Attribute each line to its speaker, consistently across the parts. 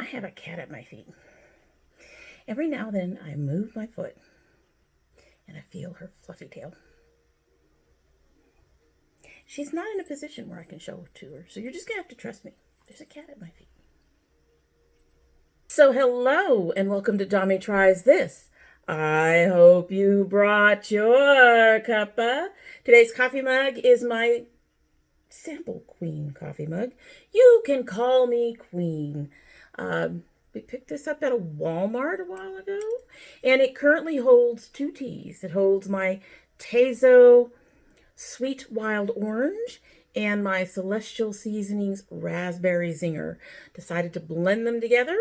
Speaker 1: have a cat at my feet. Every now and then I move my foot and I feel her fluffy tail. She's not in a position where I can show it to her, so you're just going to have to trust me. There's a cat at my feet. So hello and welcome to Domy Tries This. I hope you brought your cuppa. Today's coffee mug is my Sample Queen coffee mug. You can call me Queen. We picked this up at a Walmart a while ago, and it currently holds 2 teas. It holds my Tazo Sweet Wild Orange and my Celestial Seasonings Raspberry Zinger. Decided to blend them together.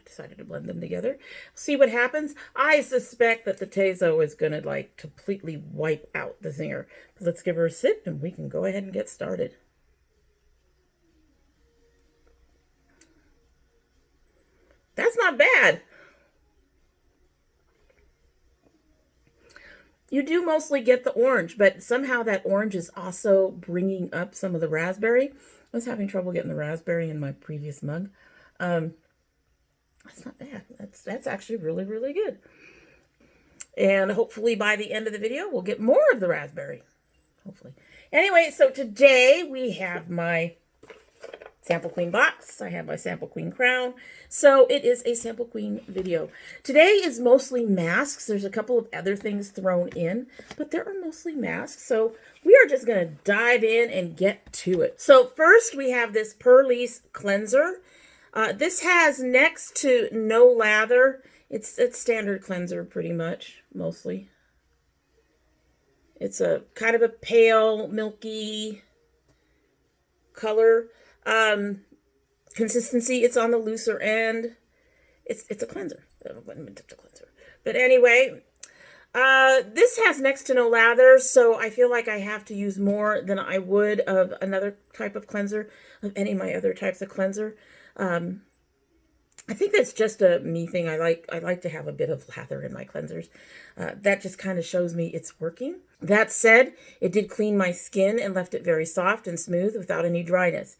Speaker 1: Decided to blend them together. See what happens. I suspect that the Tazo is going to like completely wipe out the Zinger. But let's give her a sip and we can go ahead and get started. That's not bad. You do mostly get the orange, but somehow that orange is also bringing up some of the raspberry. I was having trouble getting the raspberry in my previous mug. That's not bad. That's actually really, really good. And hopefully by the end of the video, we'll get more of the raspberry. Hopefully. Anyway, so today we have my Sample Queen box. I have my Sample Queen crown. So it is a Sample Queen video. Today is mostly masks. There's a couple of other things thrown in, but there are mostly masks. So we are just going to dive in and get to it. So first we have this Pearlise cleanser. This has next to no lather. It's standard cleanser pretty much, mostly. It's a kind of a pale, milky color. Consistency, it's on the looser end. It's a cleanser. But anyway, this has next to no lather, so I feel like I have to use more than I would of another type of cleanser, of any of my other types of cleanser. I think that's just a me thing. I like to have a bit of lather in my cleansers. That just kind of shows me it's working. That said, it did clean my skin and left it very soft and smooth without any dryness.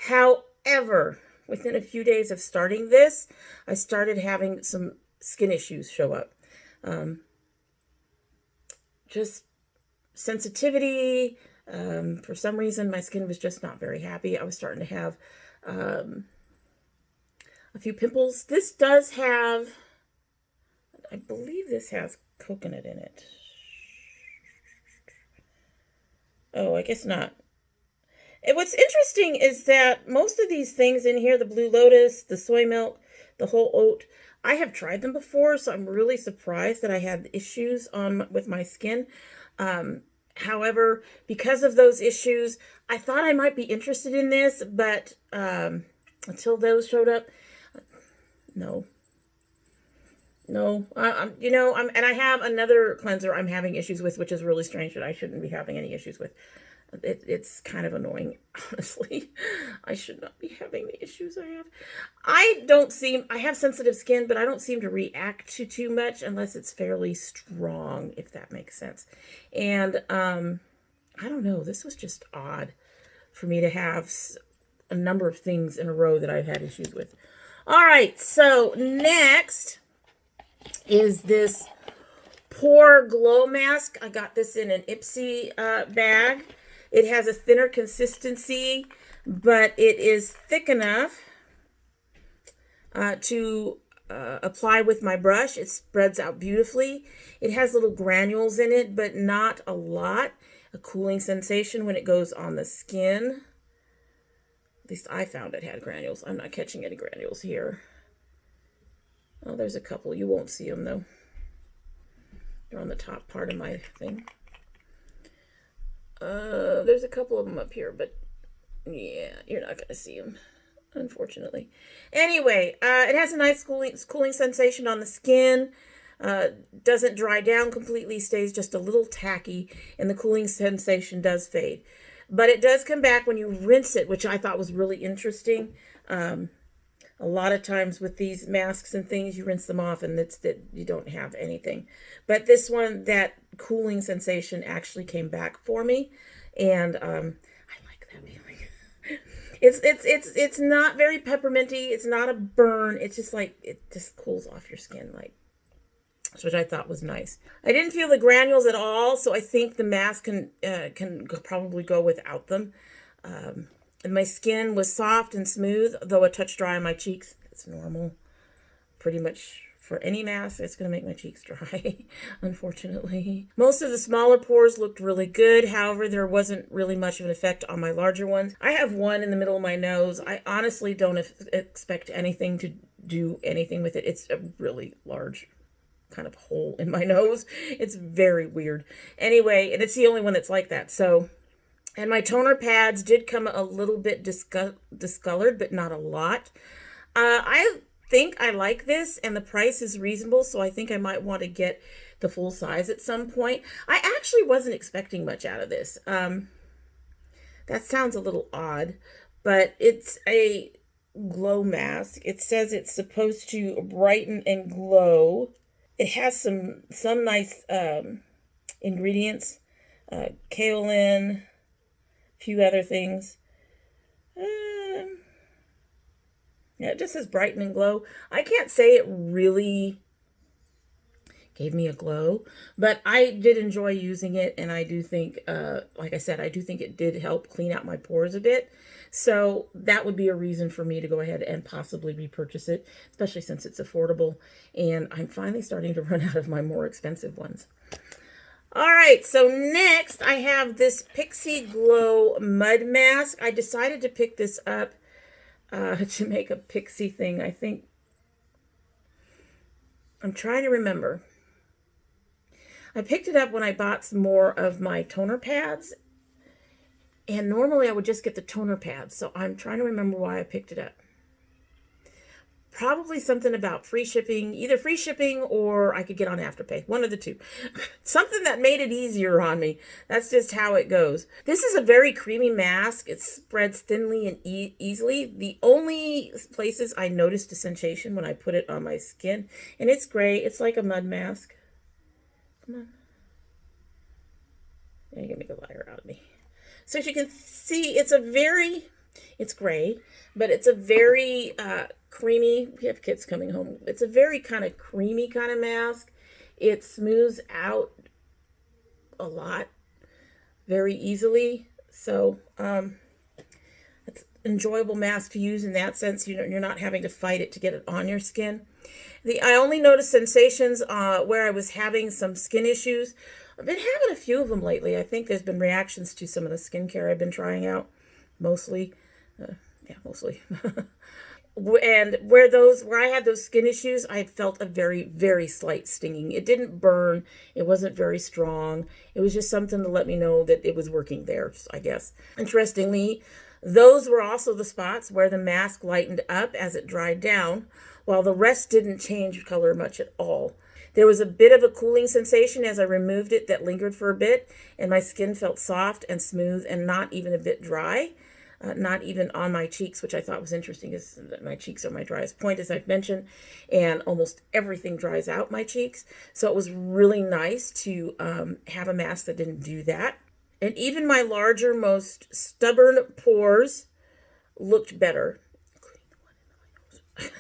Speaker 1: However, within a few days of starting this, I started having some skin issues show up. Just sensitivity. For some reason, my skin was just not very happy. I was starting to have a few pimples. This does have, I believe this has coconut in it. Oh, I guess not. And what's interesting is that most of these things in here, the Blue Lotus, the soy milk, the whole oat, I have tried them before, so I'm really surprised that I had issues with my skin. However, because of those issues, I thought I might be interested in this, but until those showed up, no. And I have another cleanser I'm having issues with, which is really strange that I shouldn't be having any issues with. It's kind of annoying, honestly. I should not be having the issues I have. I have sensitive skin, but I don't seem to react to too much unless it's fairly strong, if that makes sense. And I don't know, this was just odd for me to have a number of things in a row that I've had issues with. All right, so next is this Pore Glow Mask. I got this in an Ipsy bag. It has a thinner consistency, but it is thick enough to apply with my brush. It spreads out beautifully. It has little granules in it, but not a lot. A cooling sensation when it goes on the skin. At least I found it had granules. I'm not catching any granules here. Oh, there's a couple. You won't see them, though. They're on the top part of my thing. There's a couple of them up here, but yeah, you're not going to see them, unfortunately. Anyway, it has a nice cooling sensation on the skin. Doesn't dry down completely, stays just a little tacky, and the cooling sensation does fade. But it does come back when you rinse it, which I thought was really interesting. A lot of times with these masks and things, you rinse them off and you don't have anything. But this one, that cooling sensation actually came back for me. And I like that feeling. It's not very pepperminty. It's not a burn. It's just like, it just cools off your skin, like, which I thought was nice. I didn't feel the granules at all, so I think the mask can probably go without them. And my skin was soft and smooth, though a touch dry on my cheeks. It's normal. Pretty much for any mask, it's going to make my cheeks dry, unfortunately. Most of the smaller pores looked really good. However, there wasn't really much of an effect on my larger ones. I have one in the middle of my nose. I honestly don't expect anything to do anything with it. It's a really large kind of hole in my nose. It's very weird. Anyway, and it's the only one that's like that. So, and my toner pads did come a little bit discolored, but not a lot. I think I like this, and the price is reasonable, so I think I might want to get the full size at some point. I actually wasn't expecting much out of this. That sounds a little odd, but it's a glow mask. It says it's supposed to brighten and glow. It has some nice ingredients, kaolin, a few other things. Yeah, it just says brighten and glow. I can't say it really gave me a glow, but I did enjoy using it, and I do think, like I said, I do think it did help clean out my pores a bit. So that would be a reason for me to go ahead and possibly repurchase it, especially since it's affordable, and I'm finally starting to run out of my more expensive ones. All right, so next I have this Pixie Glow Mud Mask. I decided to pick this up to make a pixie thing. I think, I'm trying to remember. I picked it up when I bought some more of my toner pads, and normally I would just get the toner pads, so I'm trying to remember why I picked it up. Probably something about free shipping, either free shipping or I could get on Afterpay. One of the two. Something that made it easier on me. That's just how it goes. This is a very creamy mask. It spreads thinly and easily. The only places I noticed a sensation when I put it on my skin, and it's gray. It's like a mud mask. Come on. Now you're going to make a liar out of me. So as you can see, it's gray, but it's a very creamy, we have kids coming home. It's a very kind of creamy kind of mask. It smooths out a lot very easily. So it's an enjoyable mask to use in that sense. You're not having to fight it to get it on your skin. I only noticed sensations where I was having some skin issues. I've been having a few of them lately. I think there's been reactions to some of the skincare I've been trying out, mostly. Yeah, mostly. And where I had those skin issues, I felt a very, very slight stinging. It didn't burn. It wasn't very strong. It was just something to let me know that it was working there, I guess. Interestingly, those were also the spots where the mask lightened up as it dried down, while the rest didn't change color much at all. There was a bit of a cooling sensation as I removed it that lingered for a bit, and my skin felt soft and smooth and not even a bit dry. Not even on my cheeks, which I thought was interesting, because my cheeks are my driest point, as I've mentioned, and almost everything dries out my cheeks. So it was really nice to have a mask that didn't do that. And even my larger, most stubborn pores looked better.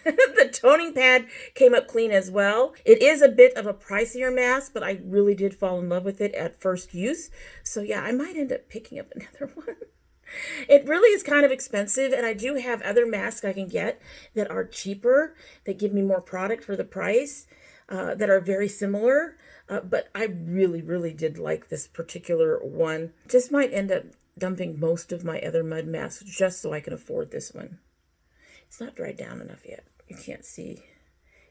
Speaker 1: The toning pad came up clean as well. It is a bit of a pricier mask, but I really did fall in love with it at first use. So yeah, I might end up picking up another one. It really is kind of expensive, and I do have other masks I can get that are cheaper, that give me more product for the price, that are very similar, but I really, really did like this particular one. Just might end up dumping most of my other mud masks just so I can afford this one. It's not dried down enough yet. You can't see.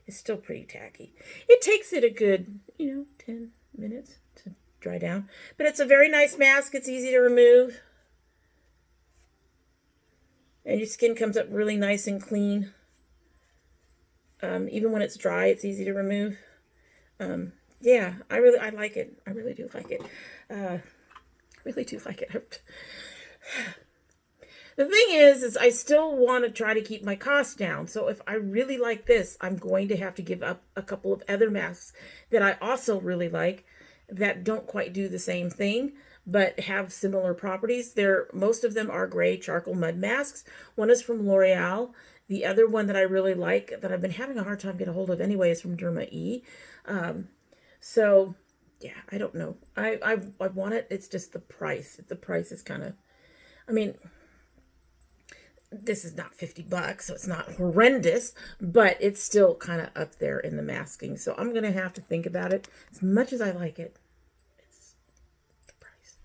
Speaker 1: It's still pretty tacky. It takes it a good, 10 minutes to dry down, but it's a very nice mask. It's easy to remove. And your skin comes up really nice and clean. Even when it's dry, it's easy to remove. Yeah, I like it. I really do like it. Really do like it. The thing is I still want to try to keep my costs down. So if I really like this, I'm going to have to give up a couple of other masks that I also really like that don't quite do the same thing. but have similar properties. Most of them are gray charcoal mud masks. One is from L'Oreal. The other one that I really like, that I've been having a hard time getting a hold of anyway, is from DermaE. So, yeah, I don't know. I want it. It's just the price. The price is kind of, I mean, this is not $50, so it's not horrendous, but it's still kind of up there in the masking. So I'm going to have to think about it. As much as I like it, it's the price.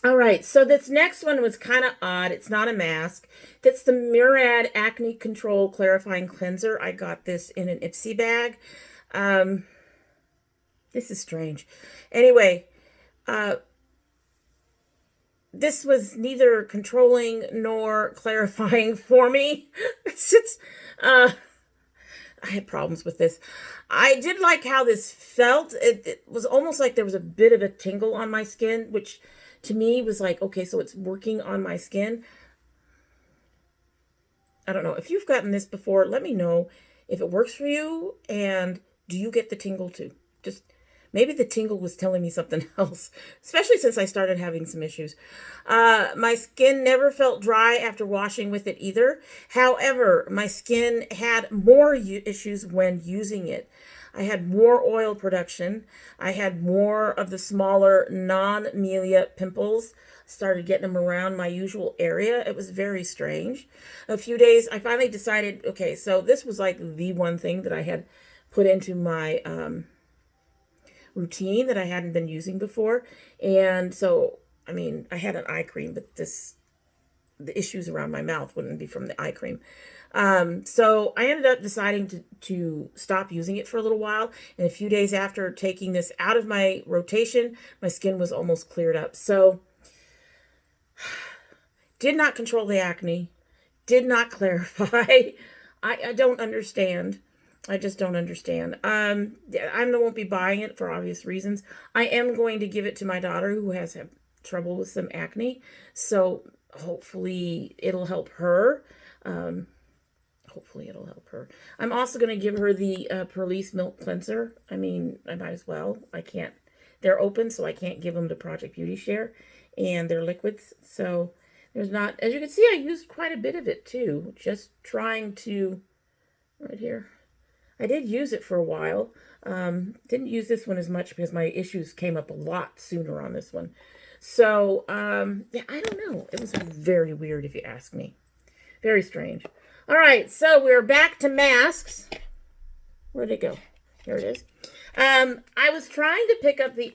Speaker 1: All right, so this next one was kind of odd. It's not a mask. That's the Murad Acne Control Clarifying Cleanser. I got this in an Ipsy bag. This is strange. Anyway, this was neither controlling nor clarifying for me. I had problems with this. I did like how this felt. It was almost like there was a bit of a tingle on my skin, which to me was like, okay, so it's working on my skin. I don't know. If you've gotten this before, let me know if it works for you, and do you get the tingle too? Just maybe the tingle was telling me something else, especially since I started having some issues. My skin never felt dry after washing with it either. However, my skin had more issues when using it. I had more oil production. I had more of the smaller non-melia pimples. Started getting them around my usual area. It was very strange. A few days, I finally decided, okay, so this was like the one thing that I had put into my routine that I hadn't been using before. And so, I mean, I had an eye cream, but the issues around my mouth wouldn't be from the eye cream. So I ended up deciding to stop using it for a little while. And a few days after taking this out of my rotation, my skin was almost cleared up. So did not control the acne, did not clarify. I don't understand. I just don't understand. I won't be buying it for obvious reasons. I am going to give it to my daughter who has had trouble with some acne. So hopefully it'll help her. Hopefully it'll help her. I'm also going to give her the Perlice Milk Cleanser. I mean, I might as well. I can't. They're open, so I can't give them to Project Beauty Share. And they're liquids. So there's not, as you can see, I used quite a bit of it too. Just trying to, right here. I did use it for a while. Didn't use this one as much because my issues came up a lot sooner on this one. So, yeah, I don't know. It was very weird if you ask me. Very strange. All right, so we're back to masks. Where'd it go? Here it is. I was trying to pick up the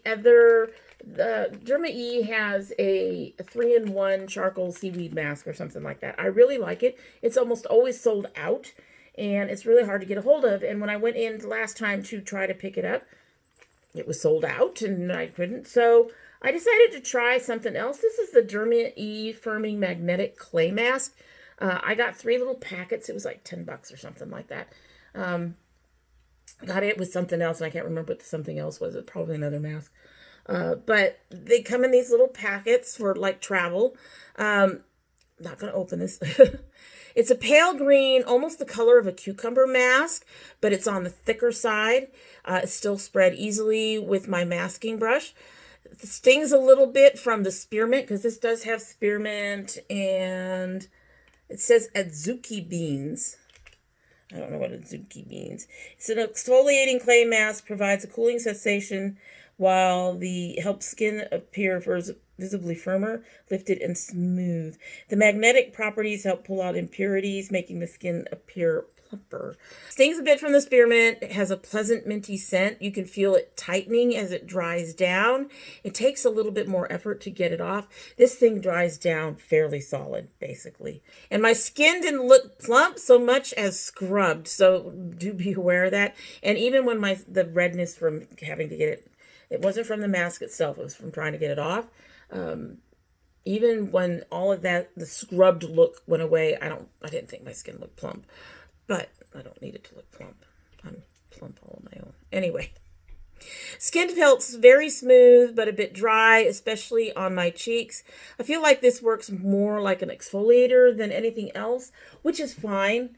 Speaker 1: DermaE has a 3-in-1 charcoal seaweed mask or something like that. I really like it. It's almost always sold out, and it's really hard to get a hold of. And when I went in last time to try to pick it up, it was sold out, and I couldn't. So I decided to try something else. This is the DermaE Firming Magnetic Clay Mask. I got 3 little packets. It was like $10 or something like that. Got it with something else, and I can't remember what the something else was. It's probably another mask. But they come in these little packets for like travel. Not going to open this. It's a pale green, almost the color of a cucumber mask, but it's on the thicker side. It's still spread easily with my masking brush. It stings a little bit from the spearmint, because this does have spearmint, and it says adzuki beans. I don't know what adzuki means. It's an exfoliating clay mask, provides a cooling sensation while the helps skin appear visibly firmer, lifted, and smooth. The magnetic properties help pull out impurities, making the skin appear plumper. Stings a bit from the spearmint. It has a pleasant minty scent. You can feel it tightening as it dries down. It takes a little bit more effort to get it off. This thing dries down fairly solid, basically. And my skin didn't look plump so much as scrubbed, so do be aware of that. And even when the redness from having to get it wasn't from the mask itself, it was from trying to get it off. Even when all of that, the scrubbed look went away, I didn't think my skin looked plump. But I don't need it to look plump. I'm plump all on my own. Anyway, skin felt very smooth, but a bit dry, especially on my cheeks. I feel like this works more like an exfoliator than anything else, which is fine.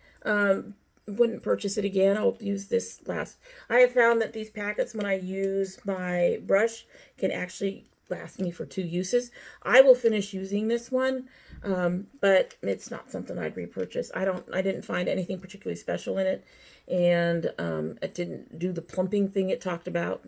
Speaker 1: Wouldn't purchase it again. I'll use this last. I have found that these packets, when I use my brush, can actually last me for 2 uses. I will finish using this one, but it's not something I'd repurchase. I didn't find anything particularly special in it, and it didn't do the plumping thing it talked about.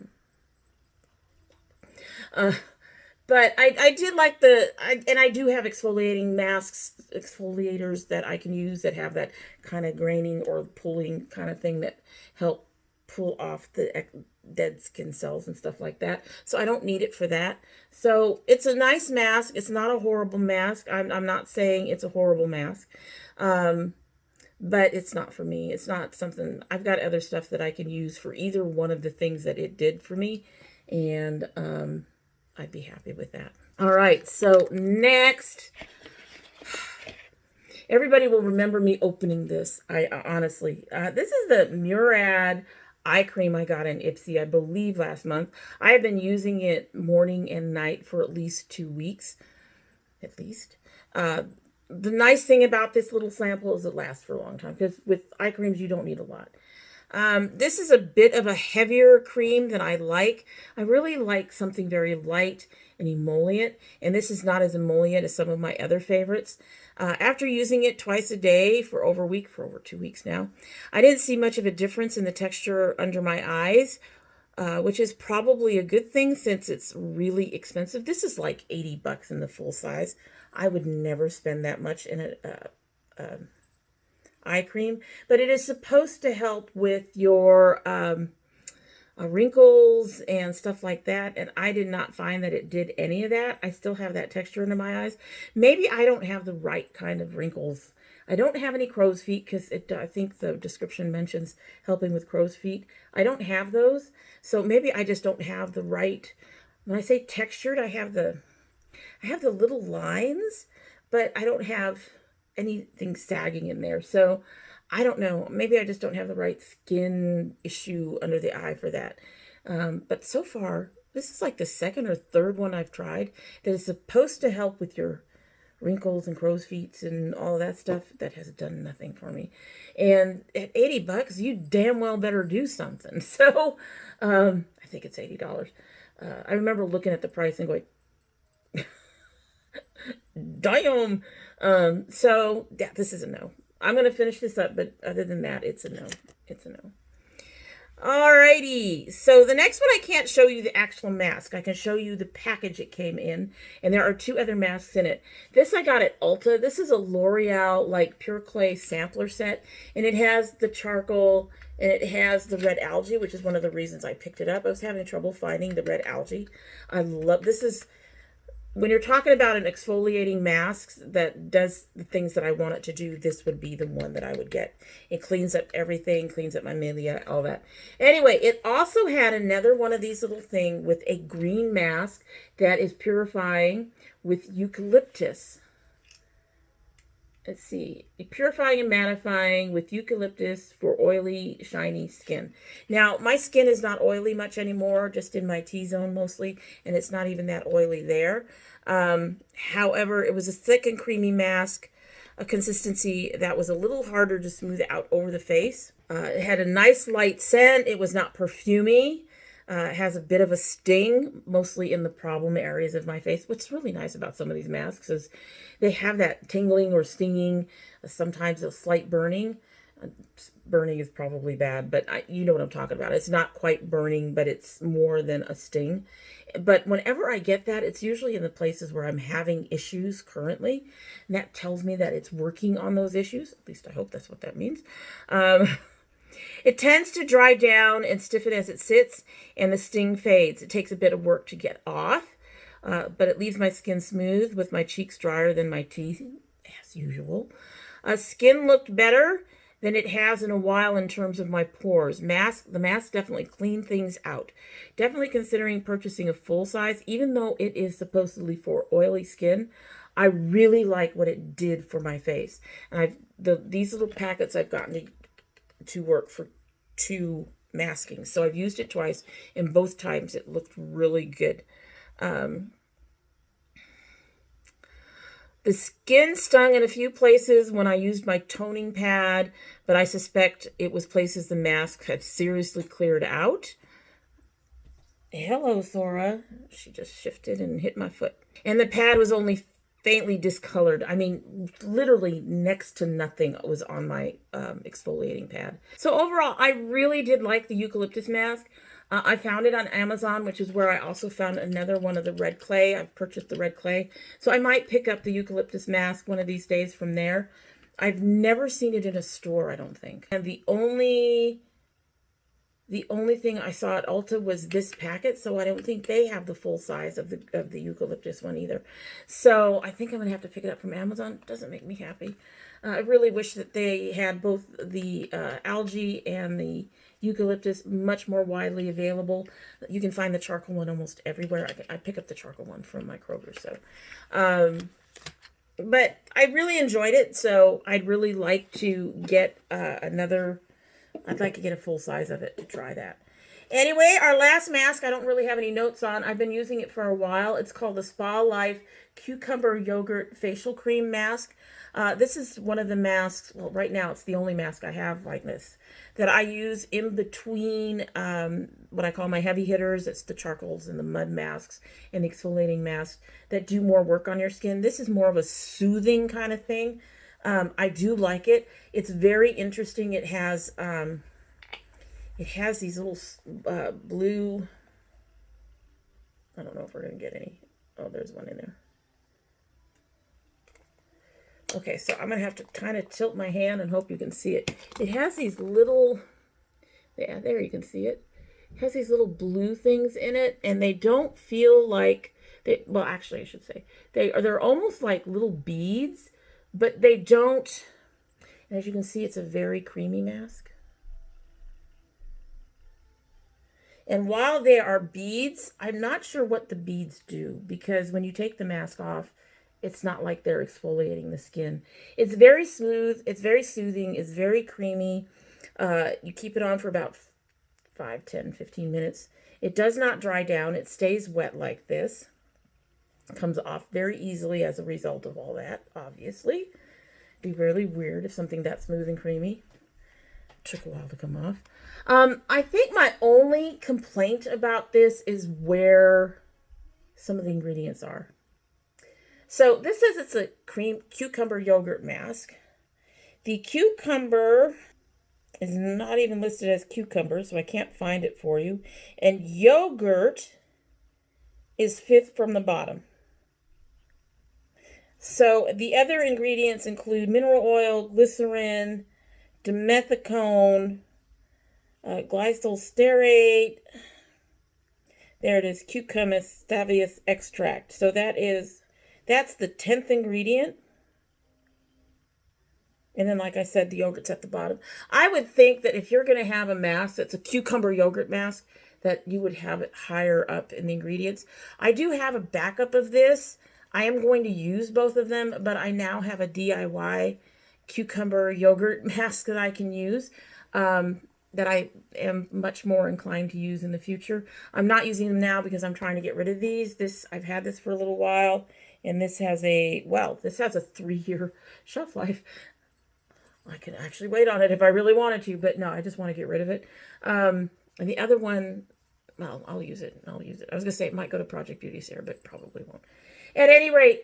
Speaker 1: But I did like and I do have exfoliating masks, exfoliators that I can use that have that kind of graining or pulling kind of thing that help pull off the dead skin cells and stuff like that. So I don't need it for that. So it's a nice mask. It's not a horrible mask. I'm not saying it's a horrible mask. But it's not for me. It's not something, I've got other stuff that I can use for either one of the things that it did for me. And I'd be happy with that. All right, so next, everybody will remember me opening this. I honestly, this is the Murad eye cream I got in Ipsy, I believe last month. I have been using it morning and night for at least 2 weeks, at least. The nice thing about this little sample is it lasts for a long time, because with eye creams, you don't need a lot. This is a bit of a heavier cream than I like. I really like something very light and emollient, and this is not as emollient as some of my other favorites. After using it twice a day for over 2 weeks now, I didn't see much of a difference in the texture under my eyes, which is probably a good thing since it's really expensive. This is like $80 in the full size. I would never spend that much in a eye cream, but it is supposed to help with your wrinkles and stuff like that, and I did not find that it did any of that. I still have that texture under my eyes. Maybe I don't have the right kind of wrinkles. I don't have any crow's feet, because I think the description mentions helping with crow's feet. I don't have those, so maybe I just don't have the right, when I say textured, I have the little lines, but I don't have anything sagging in there. So I don't know. Maybe I just don't have the right skin issue under the eye for that. But so far, this is like the second or third one I've tried that is supposed to help with your wrinkles and crow's feet and all that stuff. That has done nothing for me. And at $80, you damn well better do something. So I think it's $80. I remember looking at the price and going, damn. So yeah, this is a no. I'm going to finish this up, but other than that, it's a no. It's a no. Alrighty, so the next one I can't show you the actual mask. I can show you the package it came in, and there are 2 other masks in it. This I got at Ulta. This is a L'Oreal like Pure Clay sampler set, and it has the charcoal, and it has the red algae, which is one of the reasons I picked it up. I was having trouble finding the red algae. I love, this is, when you're talking about an exfoliating mask that does the things that I want it to do, this would be the one that I would get. It cleans up everything, cleans up my milia, all that. Anyway, it also had another one of these little things with a green mask that is purifying with eucalyptus. Let's see, purifying and mattifying with eucalyptus for oily, shiny skin. Now, my skin is not oily much anymore, just in my T-zone mostly, and it's not even that oily there. However, it was a thick and creamy mask, a consistency that was a little harder to smooth out over the face. It had a nice light scent. It was not perfumey. It has a bit of a sting, mostly in the problem areas of my face. What's really nice about some of these masks is they have that tingling or stinging, sometimes a slight burning. Burning is probably bad, but you know what I'm talking about. It's not quite burning, but it's more than a sting. But whenever I get that, it's usually in the places where I'm having issues currently, and that tells me that it's working on those issues. At least I hope that's what that means. It tends to dry down and stiffen as it sits, and the sting fades. It takes a bit of work to get off, but it leaves my skin smooth with my cheeks drier than my teeth, as usual. Skin looked better than it has in a while in terms of my pores. The mask definitely cleaned things out. Definitely considering purchasing a full size, even though it is supposedly for oily skin. I really like what it did for my face. And these little packets I've gotten to work for 2 maskings. So I've used it twice, and both times it looked really good. The skin stung in a few places when I used my toning pad, but I suspect it was places the mask had seriously cleared out. Hello, Thora. She just shifted and hit my foot. And the pad was only faintly discolored. I mean, literally next to nothing was on my exfoliating pad. So overall, I really did like the Eucalyptus mask. I found it on Amazon, which is where I also found another one of the red clay. I've purchased the red clay. So I might pick up the Eucalyptus mask one of these days from there. I've never seen it in a store, I don't think. And the only thing I saw at Ulta was this packet, so I don't think they have the full size of the Eucalyptus one either. So I think I'm going to have to pick it up from Amazon. It doesn't make me happy. I really wish that they had both the algae and the Eucalyptus much more widely available. You can find the charcoal one almost everywhere. I pick up the charcoal one from my Kroger. So, but I really enjoyed it, so I'd really like to get another... I'd like to get a full size of it to try that. Anyway, our last mask, I don't really have any notes on. I've been using it for a while. It's called the Spa Life Cucumber Yogurt Facial Cream Mask. This is one of the masks, well, right now it's the only mask I have like this, that I use in between what I call my heavy hitters. It's the charcoals and the mud masks and the exfoliating masks that do more work on your skin. This is more of a soothing kind of thing. I do like it. It's very interesting. It has these little blue, I don't know if we're going to get any. Oh, there's one in there. Okay, so I'm going to have to kind of tilt my hand and hope you can see it. It has these little, yeah, there you can see it. It has these little blue things in it, and they don't feel like, well, actually I should say, they're almost like little beads, but they don't, as you can see, it's a very creamy mask. And while they are beads, I'm not sure what the beads do, because when you take the mask off, it's not like they're exfoliating the skin. It's very smooth, it's very soothing, it's very creamy. You keep it on for about 5, 10, 15 minutes. It does not dry down. It stays wet like this. It comes off very easily as a result of all that, obviously. It'd be really weird if something that smooth and creamy took a while to come off. I think my only complaint about this is where some of the ingredients are. So this says it's a cucumber yogurt mask. The cucumber is not even listed as cucumber, so I can't find it for you. And yogurt is 5th from the bottom. So the other ingredients include mineral oil, glycerin, dimethicone, glycol stearate. There it is, Cucumis stavius extract. So that's the 10th ingredient. And then, like I said, the yogurt's at the bottom. I would think that if you're going to have a mask that's a cucumber yogurt mask, that you would have it higher up in the ingredients. I do have a backup of this. I am going to use both of them, but I now have a DIY cucumber yogurt mask that I can use, that I am much more inclined to use in the future. I'm not using them now because I'm trying to get rid of these. I've had this for a little while, and this has a 3-year shelf life. I could actually wait on it if I really wanted to, but no, I just want to get rid of it. And the other one, well, I'll use it. I was going to say it might go to Project Beauty Sarah, but probably won't. At any rate,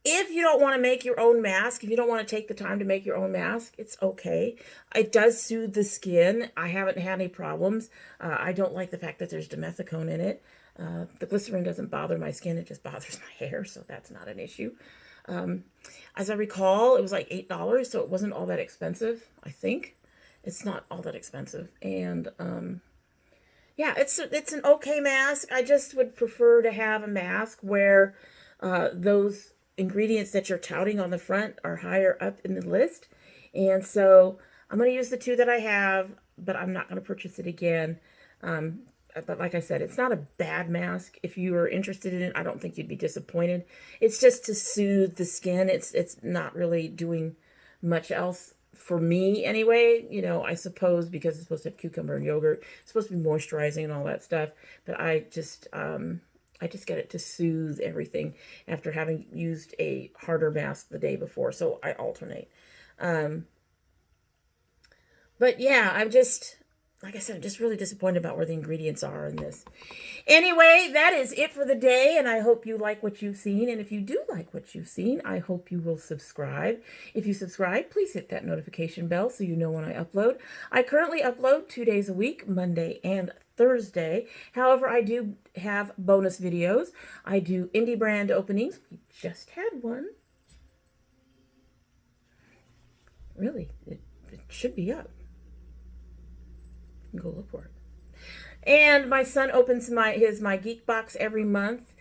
Speaker 1: if you don't want to make your own mask, if you don't want to take the time to make your own mask, it's okay. It does soothe the skin. I haven't had any problems. I don't like the fact that there's dimethicone in it. The glycerin doesn't bother my skin. It just bothers my hair, so that's not an issue. As I recall, it was like $8, so it wasn't all that expensive, I think. It's not all that expensive. And yeah, it's an okay mask. I just would prefer to have a mask where those ingredients that you're touting on the front are higher up in the list. And so I'm going to use the 2 that I have, but I'm not going to purchase it again. But like I said, it's not a bad mask. If you are interested in it, I don't think you'd be disappointed. It's just to soothe the skin. It's not really doing much else for me anyway. You know, I suppose because it's supposed to have cucumber and yogurt, it's supposed to be moisturizing and all that stuff. But I just get it to soothe everything after having used a harder mask the day before. So I alternate. But yeah, like I said, I'm just really disappointed about where the ingredients are in this. Anyway, that is it for the day, and I hope you like what you've seen. And if you do like what you've seen, I hope you will subscribe. If you subscribe, please hit that notification bell so you know when I upload. I currently upload 2 days a week, Monday and Thursday. However, I do have bonus videos. I do indie brand openings. We just had one. Really, it should be up. Go look for it. And my son opens my geek box every month.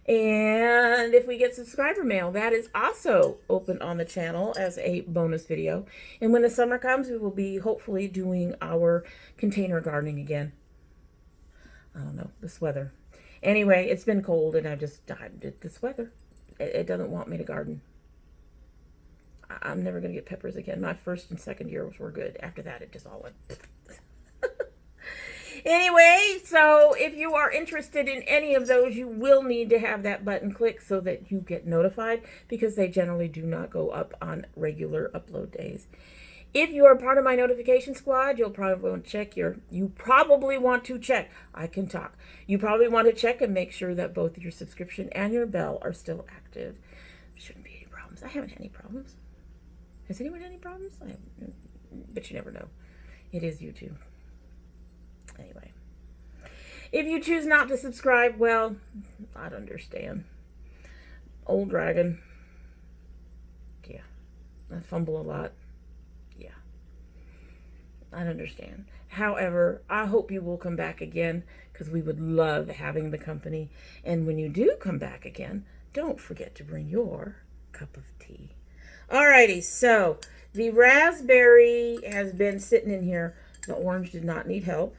Speaker 1: And if we get subscriber mail, that is also open on the channel as a bonus video. And when the summer comes, we will be hopefully doing our container gardening again. I don't know, this weather. Anyway, it's been cold and this weather, it doesn't want me to garden. I'm never going to get peppers again. My first and second years were good. After that, it just all went... Anyway, so if you are interested in any of those, you will need to have that button clicked so that you get notified, because they generally do not go up on regular upload days. If you are part of my notification squad, you'll probably want to check you probably want to check. I can talk. You probably want to check and make sure that both your subscription and your bell are still active. Shouldn't be any problems. I haven't had any problems. Has anyone had any problems? But you never know. It is YouTube. Anyway, if you choose not to subscribe, well, I'd understand. Old dragon. Yeah. I fumble a lot. Yeah. I'd understand. However, I hope you will come back again, because we would love having the company. And when you do come back again, don't forget to bring your cup of tea. Alrighty, so the raspberry has been sitting in here. The orange did not need help.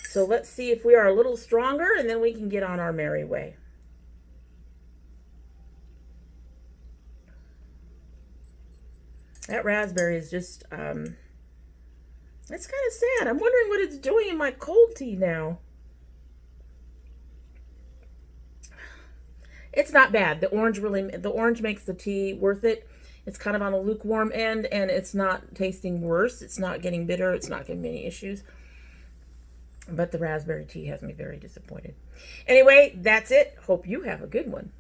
Speaker 1: So let's see if we are a little stronger, and then we can get on our merry way. That raspberry is just, it's kind of sad. I'm wondering what it's doing in my cold tea now. It's not bad. The orange makes the tea worth it. It's kind of on a lukewarm end, and it's not tasting worse. It's not getting bitter. It's not giving me any issues. But the raspberry tea has me very disappointed. Anyway, that's it. Hope you have a good one.